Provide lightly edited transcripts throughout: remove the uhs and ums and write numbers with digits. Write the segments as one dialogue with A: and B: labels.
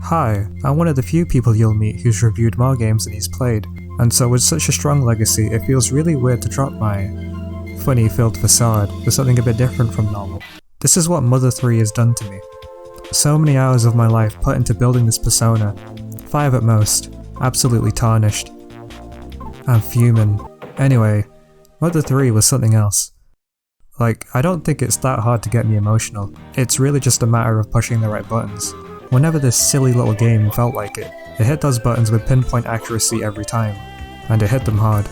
A: Hi, I'm one of the few people you'll meet who's reviewed more games than he's played, and so with such a strong legacy it feels really weird to drop my funny-filled facade for something a bit different from normal. This is what Mother 3 has done to me. So many hours of my life put into building this persona, 5 at most, absolutely tarnished. I'm fuming. Anyway, Mother 3 was something else. I don't think it's that hard to get me emotional. It's really just a matter of pushing the right buttons. Whenever this silly little game felt like it hit those buttons with pinpoint accuracy every time, and it hit them hard.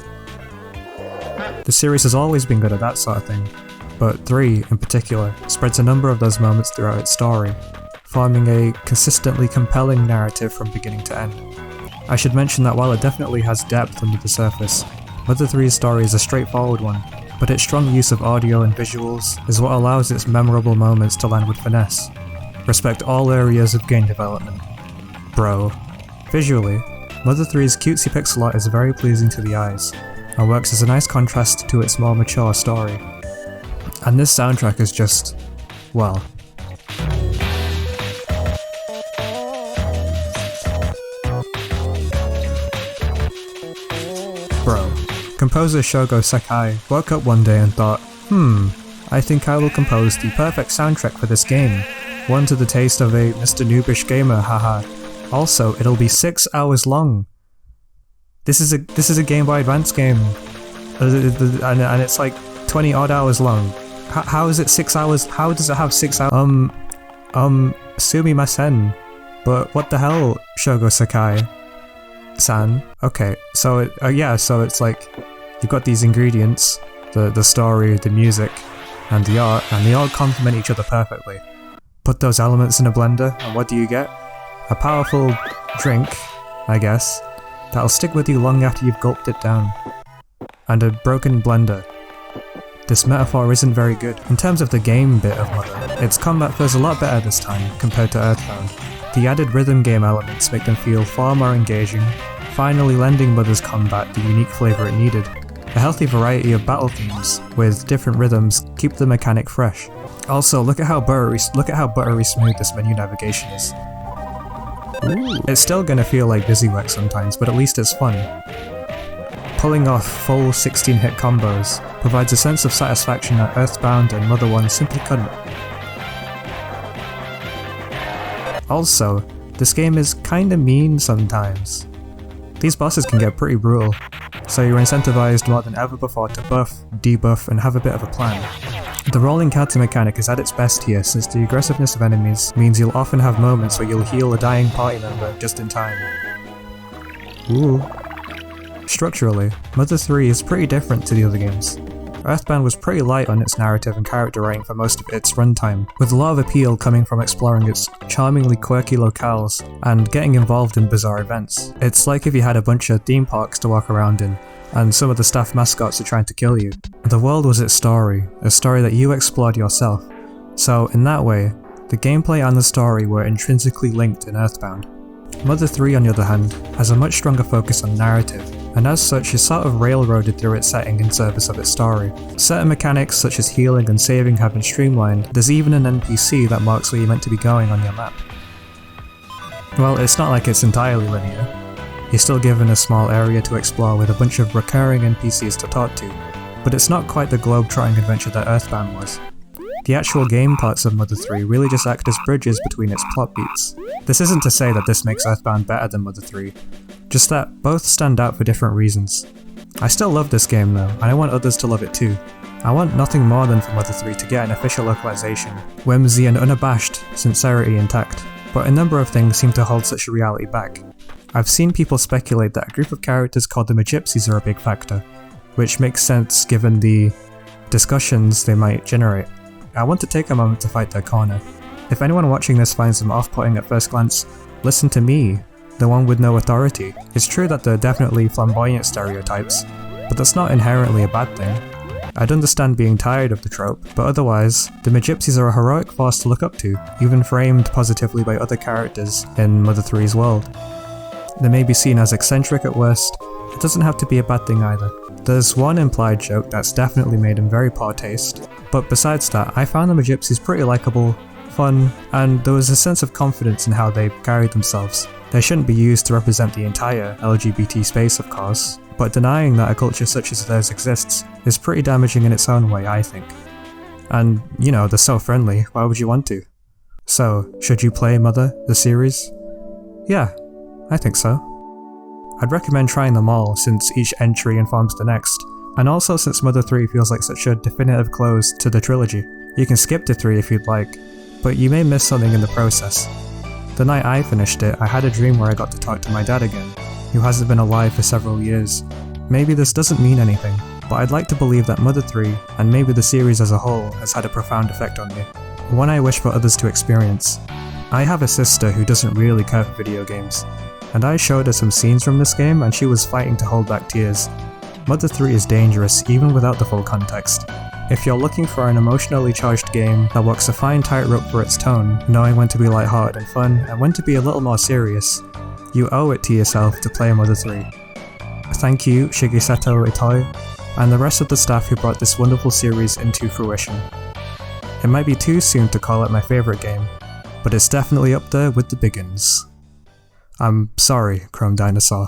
A: The series has always been good at that sort of thing, but 3, in particular, spreads a number of those moments throughout its story, forming a consistently compelling narrative from beginning to end. I should mention that while it definitely has depth under the surface, Mother 3's story is a straightforward one, but its strong use of audio and visuals is what allows its memorable moments to land with finesse. Respect all areas of game development. Bro. Visually, Mother 3's cutesy pixel art is very pleasing to the eyes, and works as a nice contrast to its more mature story. And this soundtrack is just, well. Bro. Composer Shogo Sakai woke up one day and thought, I think I will compose the perfect soundtrack for this game. One to the taste of a Mr. Noobish gamer, haha. Also, it'll be 6 hours long. This is a Game Boy Advance game, and it's like 20 odd hours long. How is it 6 hours? How does it have 6 hours? Sumimasen. But what the hell, Shogo Sakai-san? Okay, so so it's like you've got these ingredients, the story, the music, and the art, and they all complement each other perfectly. Put those elements in a blender, and what do you get? A powerful drink, I guess, that'll stick with you long after you've gulped it down. And a broken blender. This metaphor isn't very good. In terms of the game bit of Mother, its combat feels a lot better this time compared to Earthbound. The added rhythm game elements make them feel far more engaging, finally lending Mother's combat the unique flavour it needed. A healthy variety of battle themes with different rhythms keep the mechanic fresh. Also, look at how buttery smooth this menu navigation is. Ooh. It's still gonna feel like busy work sometimes, but at least it's fun. Pulling off full 16-hit combos provides a sense of satisfaction that Earthbound and Mother 1 simply couldn't. Also, this game is kinda mean sometimes. These bosses can get pretty brutal, so you're incentivized more than ever before to buff, debuff, and have a bit of a plan. The rolling counter mechanic is at its best here, since the aggressiveness of enemies means you'll often have moments where you'll heal a dying party member just in time. Ooh. Structurally, Mother 3 is pretty different to the other games. Earthbound was pretty light on its narrative and character writing for most of its runtime, with a lot of appeal coming from exploring its charmingly quirky locales and getting involved in bizarre events. It's like if you had a bunch of theme parks to walk around in, and some of the staff mascots are trying to kill you. The world was its story, a story that you explored yourself. So, in that way, the gameplay and the story were intrinsically linked in Earthbound. Mother 3, on the other hand, has a much stronger focus on narrative, and as such is sort of railroaded through its setting in service of its story. Certain mechanics such as healing and saving have been streamlined. There's even an NPC that marks where you're meant to be going on your map. Well, it's not like it's entirely linear. You're still given a small area to explore with a bunch of recurring NPCs to talk to, but it's not quite the globe-trotting adventure that Earthbound was. The actual game parts of Mother 3 really just act as bridges between its plot beats. This isn't to say that this makes Earthbound better than Mother 3, just that both stand out for different reasons. I still love this game though, and I want others to love it too. I want nothing more than for Mother 3 to get an official localization, whimsy and unabashed sincerity intact, but a number of things seem to hold such a reality back. I've seen people speculate that a group of characters called the Magypsies are a big factor, which makes sense given the discussions they might generate. I want to take a moment to fight their corner. If anyone watching this finds them off-putting at first glance, listen to me, the one with no authority. It's true that they're definitely flamboyant stereotypes, but that's not inherently a bad thing. I'd understand being tired of the trope, but otherwise, the Magypsies are a heroic force to look up to, even framed positively by other characters in Mother 3's world. They may be seen as eccentric at worst, it doesn't have to be a bad thing either. There's one implied joke that's definitely made in very poor taste, but besides that, I found the Magypsies pretty likeable, fun, and there was a sense of confidence in how they carried themselves. They shouldn't be used to represent the entire LGBT space, of course, but denying that a culture such as theirs exists is pretty damaging in its own way, I think. And, you know, they're so friendly, why would you want to? So, should you play Mother, the series? Yeah, I think so. I'd recommend trying them all, since each entry informs the next, and also since Mother 3 feels like such a definitive close to the trilogy. You can skip to 3 if you'd like, but you may miss something in the process. The night I finished it, I had a dream where I got to talk to my dad again, who hasn't been alive for several years. Maybe this doesn't mean anything, but I'd like to believe that Mother 3, and maybe the series as a whole, has had a profound effect on me, one I wish for others to experience. I have a sister who doesn't really care for video games, and I showed her some scenes from this game and she was fighting to hold back tears. Mother 3 is dangerous even without the full context. If you're looking for an emotionally charged game that walks a fine tightrope for its tone, knowing when to be lighthearted and fun and when to be a little more serious, you owe it to yourself to play Mother 3. Thank you, Shigesato Itoi, and the rest of the staff who brought this wonderful series into fruition. It might be too soon to call it my favourite game, but it's definitely up there with the big uns. I'm sorry, Chrome Dinosaur.